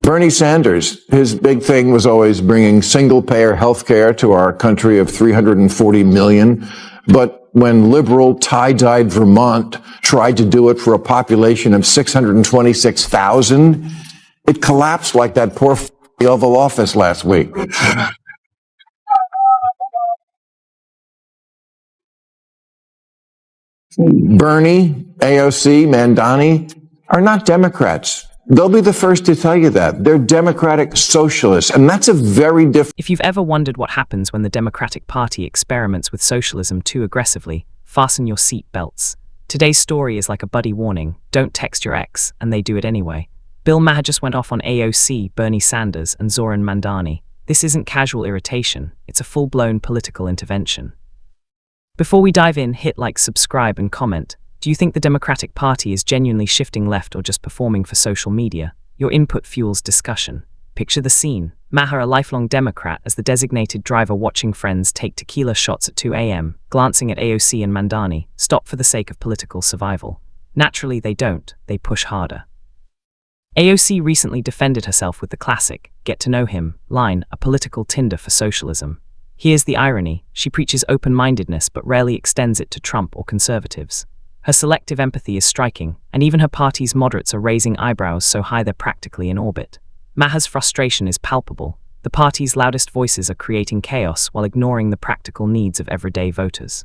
Bernie Sanders, his big thing was always bringing single-payer health care to our country of 340 million. But when liberal tie-dyed Vermont tried to do it for a population of 626,000, it collapsed like that poor the Oval Office last week. Bernie, AOC, Mandani are not Democrats. They'll be the first to tell you that. They're democratic socialists, and that's a very different... If you've ever wondered what happens when the Democratic Party experiments with socialism too aggressively, fasten your seat belts. Today's story is like a buddy warning. Don't text your ex, and they do it anyway. Bill Maher just went off on AOC, Bernie Sanders, and Zoran Mandani. This isn't casual irritation. It's a full-blown political intervention. Before we dive in, hit like, subscribe, and comment. Do you think the Democratic Party is genuinely shifting left or just performing for social media? Your input fuels discussion. Picture the scene. Maher, a lifelong Democrat, as the designated driver watching friends take tequila shots at 2 a.m., glancing at AOC and Mandani, stop for the sake of political survival. Naturally, they don't. They push harder. AOC recently defended herself with the classic, get to know him, line, a political Tinder for socialism. Here's the irony. She preaches open-mindedness but rarely extends it to Trump or conservatives. Her selective empathy is striking, and even her party's moderates are raising eyebrows so high they're practically in orbit. Maher's frustration is palpable. The party's loudest voices are creating chaos while ignoring the practical needs of everyday voters.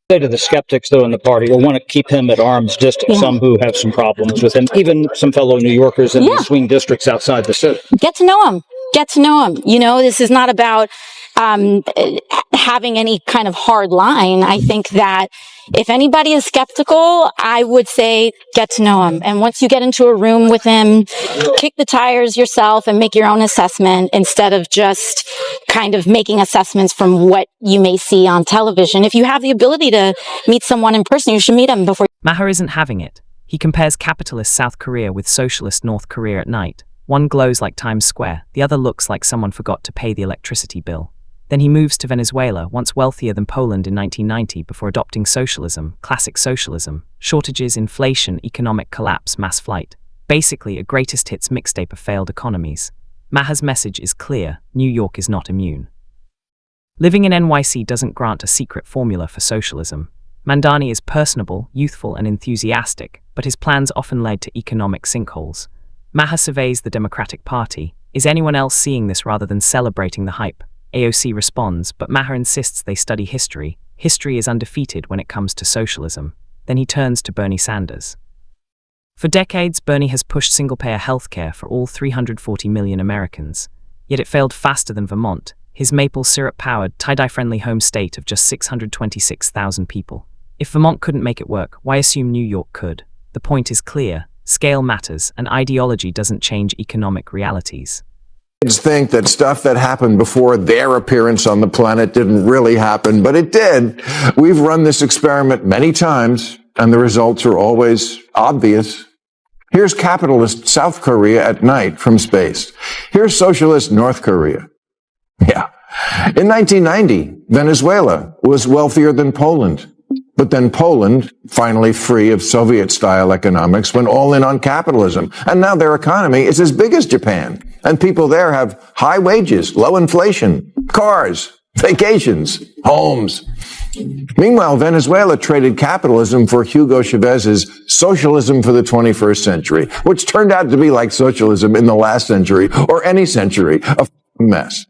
Say to the skeptics, though, in the party, will want to keep him at arm's distance, some who have some problems with him, even some fellow New Yorkers in the swing districts outside the city. Get to know him. Get to know him. You know, this is not about having any kind of hard line. I think that if anybody is skeptical, I would say get to know him. And once you get into a room with him, kick the tires yourself and make your own assessment instead of just kind of making assessments from what you may see on television. If you have the ability to meet someone in person, you should meet him before. Maher isn't having it. He compares capitalist South Korea with socialist North Korea at night. One glows like Times Square, the other looks like someone forgot to pay the electricity bill. Then he moves to Venezuela, once wealthier than Poland in 1990, before adopting socialism, classic socialism, shortages, inflation, economic collapse, mass flight. Basically, a greatest hits mixtape of failed economies. Maher's message is clear: New York is not immune. Living in NYC doesn't grant a secret formula for socialism. Mandani is personable, youthful, and enthusiastic, but his plans often led to economic sinkholes. Maher surveys the Democratic Party. Is anyone else seeing this rather than celebrating the hype? AOC responds, but Maher insists they study history. History is undefeated when it comes to socialism. Then he turns to Bernie Sanders. For decades, Bernie has pushed single-payer healthcare for all 340 million Americans. Yet it failed faster than Vermont, his maple syrup-powered, tie-dye-friendly home state of just 626,000 people. If Vermont couldn't make it work, why assume New York could? The point is clear. Scale matters, and ideology doesn't change economic realities. Think that stuff that happened before their appearance on the planet didn't really happen, but it did. We've run this experiment many times, and the results are always obvious. Here's capitalist South Korea at night from space. Here's socialist North Korea. Yeah. In 1990, Venezuela was wealthier than Poland. But then Poland, finally free of Soviet-style economics, went all in on capitalism. And now their economy is as big as Japan. And people there have high wages, low inflation, cars, vacations, homes. Meanwhile, Venezuela traded capitalism for Hugo Chavez's socialism for the 21st century, which turned out to be like socialism in the last century or any century, a mess.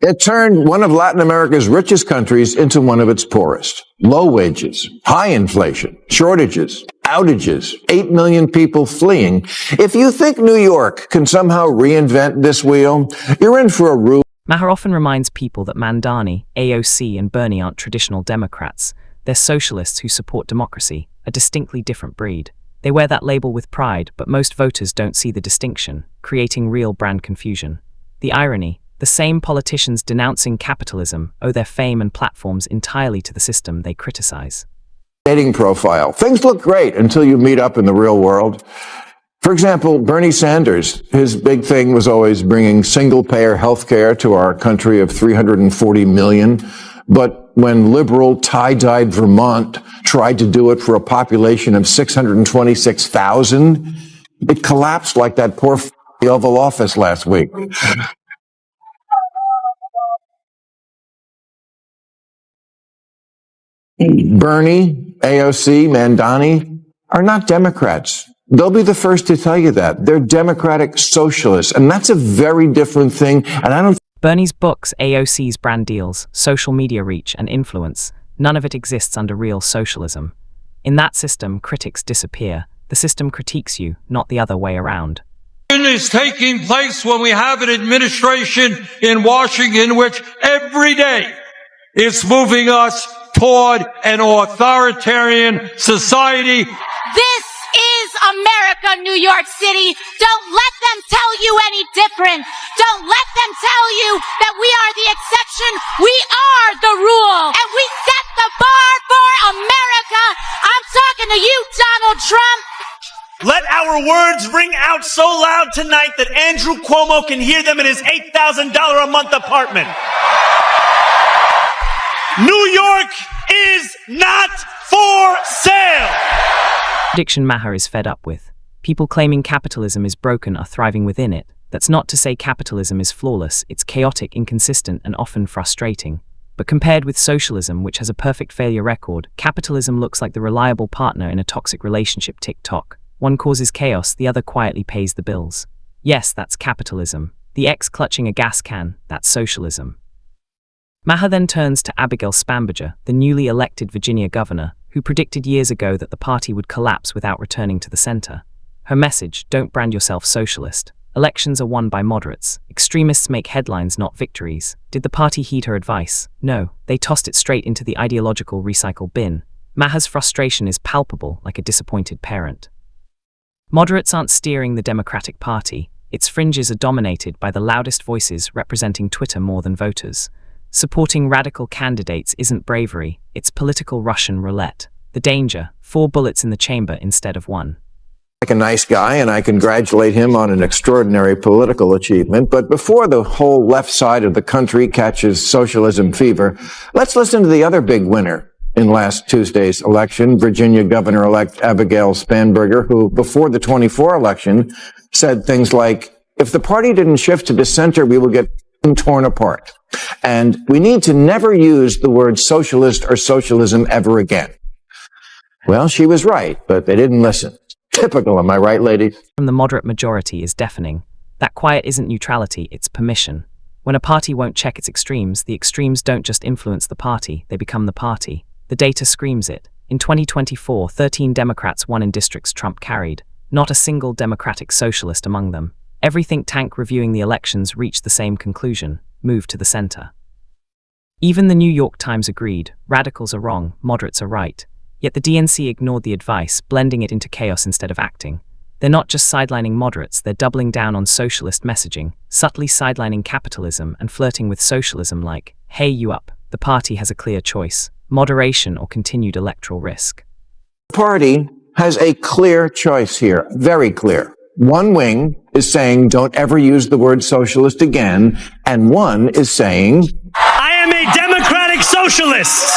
It turned one of Latin America's richest countries into one of its poorest. Low wages, high inflation, shortages, outages, 8 million people fleeing. If you think New York can somehow reinvent this wheel, you're in for a rude. Maher often reminds people that Mandani, AOC, and Bernie aren't traditional Democrats. They're socialists who support democracy, a distinctly different breed. They wear that label with pride, but most voters don't see the distinction, creating real brand confusion. The irony: the same politicians denouncing capitalism owe their fame and platforms entirely to the system they criticize. Dating profile. Things look great until you meet up in the real world. For example, Bernie Sanders, his big thing was always bringing single-payer health care to our country of 340 million. But when liberal tie-dyed Vermont tried to do it for a population of 626,000, it collapsed like that poor the Oval Office last week. Bernie, AOC, Mandani are not Democrats. They'll be the first to tell you that. They're democratic socialists, and that's a very different thing, and I don't Bernie's books, AOC's brand deals, social media reach and influence, none of it exists under real socialism. In that system, critics disappear. The system critiques you, not the other way around. Is taking place when we have an administration in Washington which every day is moving us toward an authoritarian society. This is America, New York City. Don't let them tell you any different. Don't let them tell you that we are the exception. We are the rule. And we set the bar for America. I'm talking to you, Donald Trump. Let our words ring out so loud tonight that Andrew Cuomo can hear them in his $8,000 a month apartment. New York is not for sale. Prediction Maher is fed up with. People claiming capitalism is broken are thriving within it. That's not to say capitalism is flawless, it's chaotic, inconsistent, and often frustrating. But compared with socialism, which has a perfect failure record, capitalism looks like the reliable partner in a toxic relationship tick-tock. One causes chaos, the other quietly pays the bills. Yes, that's capitalism. The ex clutching a gas can, that's socialism. Maher then turns to Abigail Spanberger, the newly elected Virginia governor, who predicted years ago that the party would collapse without returning to the center. Her message, don't brand yourself socialist. Elections are won by moderates. Extremists make headlines, not victories. Did the party heed her advice? No, they tossed it straight into the ideological recycle bin. Maher's frustration is palpable, like a disappointed parent. Moderates aren't steering the Democratic Party. Its fringes are dominated by the loudest voices representing Twitter more than voters. Supporting radical candidates isn't bravery, it's political Russian roulette. The danger, 4 bullets in the chamber instead of 1. Like a nice guy, and I congratulate him on an extraordinary political achievement. But before the whole left side of the country catches socialism fever, let's listen to the other big winner in last Tuesday's election, Virginia Governor-elect Abigail Spanberger, who before the 24 election said things like, if the party didn't shift to the center, we will get torn apart. And we need to never use the word socialist or socialism ever again. Well, she was right, but they didn't listen. Typical, am I right, ladies? From the moderate majority is deafening. That quiet isn't neutrality, it's permission. When a party won't check its extremes, the extremes don't just influence the party, they become the party. The data screams it. In 2024, 13 Democrats won in districts Trump carried. Not a single Democratic socialist among them. Every think tank reviewing the elections reached the same conclusion: move to the center. Even the New York Times agreed, radicals are wrong, moderates are right. Yet the DNC ignored the advice, blending it into chaos instead of acting. They're not just sidelining moderates, they're doubling down on socialist messaging, subtly sidelining capitalism and flirting with socialism like, hey, you up, the party has a clear choice, moderation or continued electoral risk. The party has a clear choice here, very clear. One wing is saying, don't ever use the word socialist again, and one is saying, I am a democratic socialist.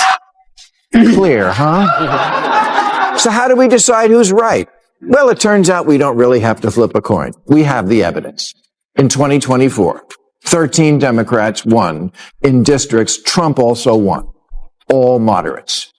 Clear, huh? So how do we decide who's right? Well, it turns out we don't really have to flip a coin. We have the evidence. In 2024, 13 Democrats won. In districts, Trump also won. All moderates.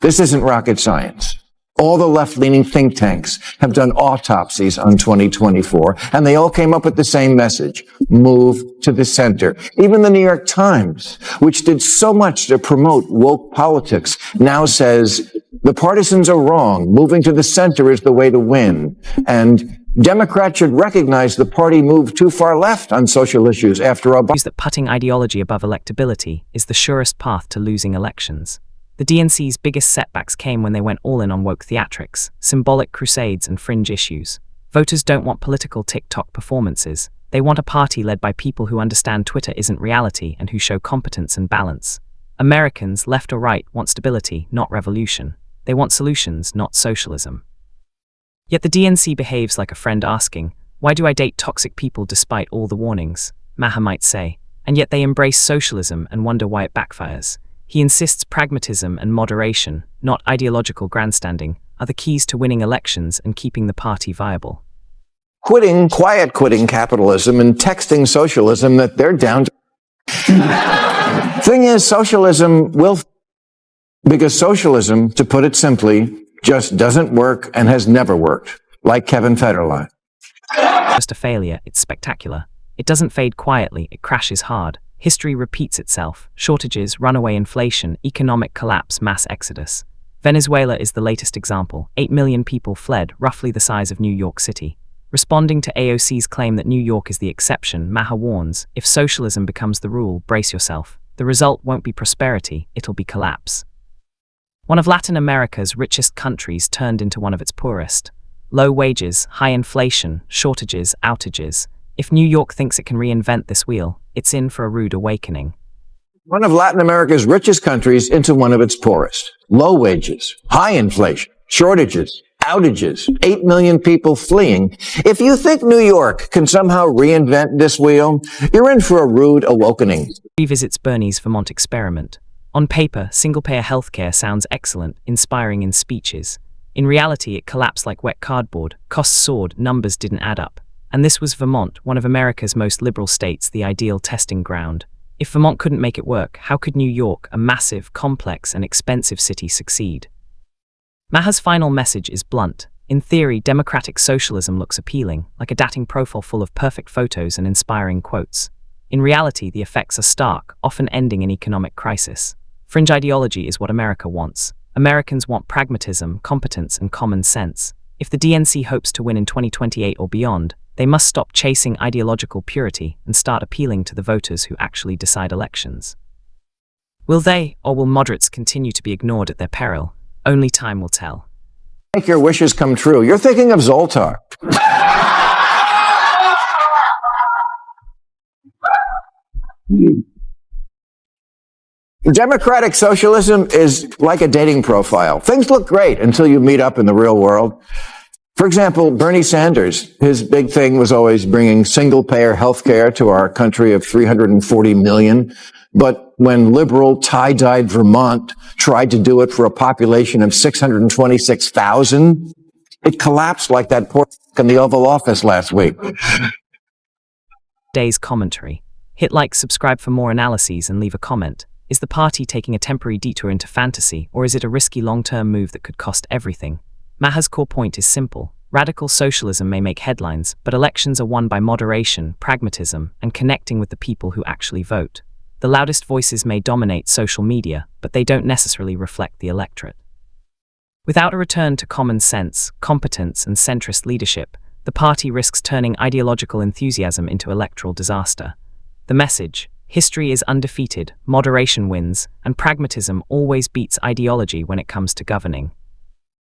This isn't rocket science. All the left-leaning think tanks have done autopsies on 2024, and they all came up with the same message: move to the center. Even the New York Times, which did so much to promote woke politics, now says the partisans are wrong. Moving to the center is the way to win. And Democrats should recognize the party moved too far left on social issues after Obama. That putting ideology above electability is the surest path to losing elections. The DNC's biggest setbacks came when they went all in on woke theatrics, symbolic crusades and fringe issues. Voters don't want political TikTok performances. They want a party led by people who understand Twitter isn't reality and who show competence and balance. Americans, left or right, want stability, not revolution. They want solutions, not socialism. Yet the DNC behaves like a friend asking, why do I date toxic people despite all the warnings? Maher might say. And yet they embrace socialism and wonder why it backfires. He insists pragmatism and moderation, not ideological grandstanding, are the keys to winning elections and keeping the party viable. Quiet quitting capitalism and texting socialism that they're down to. Thing is, socialism will, because socialism, to put it simply, just doesn't work and has never worked, like Kevin Federline. Just a failure, it's spectacular. It doesn't fade quietly, it crashes hard. History repeats itself. Shortages, runaway inflation, economic collapse, mass exodus. Venezuela is the latest example. 8 million people fled, roughly the size of New York City. Responding to AOC's claim that New York is the exception, Maher warns, if socialism becomes the rule, brace yourself. The result won't be prosperity, it'll be collapse. One of Latin America's richest countries turned into one of its poorest. Low wages, high inflation, shortages, outages. If New York thinks it can reinvent this wheel, it's in for a rude awakening. One of Latin America's richest countries into one of its poorest. Low wages, high inflation, shortages, outages, 8 million people fleeing. If you think New York can somehow reinvent this wheel, you're in for a rude awakening. Revisits Bernie's Vermont experiment. On paper, single-payer healthcare sounds excellent, inspiring in speeches. In reality, it collapsed like wet cardboard. Costs soared, numbers didn't add up. And this was Vermont, one of America's most liberal states, the ideal testing ground. If Vermont couldn't make it work, how could New York, a massive, complex, and expensive city, succeed? Maher's final message is blunt. In theory, democratic socialism looks appealing, like a dating profile full of perfect photos and inspiring quotes. In reality, the effects are stark, often ending in economic crisis. Fringe ideology is what America wants. Americans want pragmatism, competence, and common sense. If the DNC hopes to win in 2028 or beyond, they must stop chasing ideological purity and start appealing to the voters who actually decide elections. Will they, or will moderates continue to be ignored at their peril? Only time will tell. Make your wishes come true. You're thinking of Zoltar. Democratic socialism is like a dating profile. Things look great until you meet up in the real world. For example, Bernie Sanders, his big thing was always bringing single-payer health care to our country of 340 million. But when liberal, tie-dyed Vermont tried to do it for a population of 626,000, it collapsed like that poor in the Oval Office last week. Day's commentary. Hit like, subscribe for more analyses, and leave a comment. Is the party taking a temporary detour into fantasy, or is it a risky long-term move that could cost everything? Maher's core point is simple. Radical socialism may make headlines, but elections are won by moderation, pragmatism, and connecting with the people who actually vote. The loudest voices may dominate social media, but they don't necessarily reflect the electorate. Without a return to common sense, competence, and centrist leadership, the party risks turning ideological enthusiasm into electoral disaster. The message: history is undefeated, moderation wins, and pragmatism always beats ideology when it comes to governing.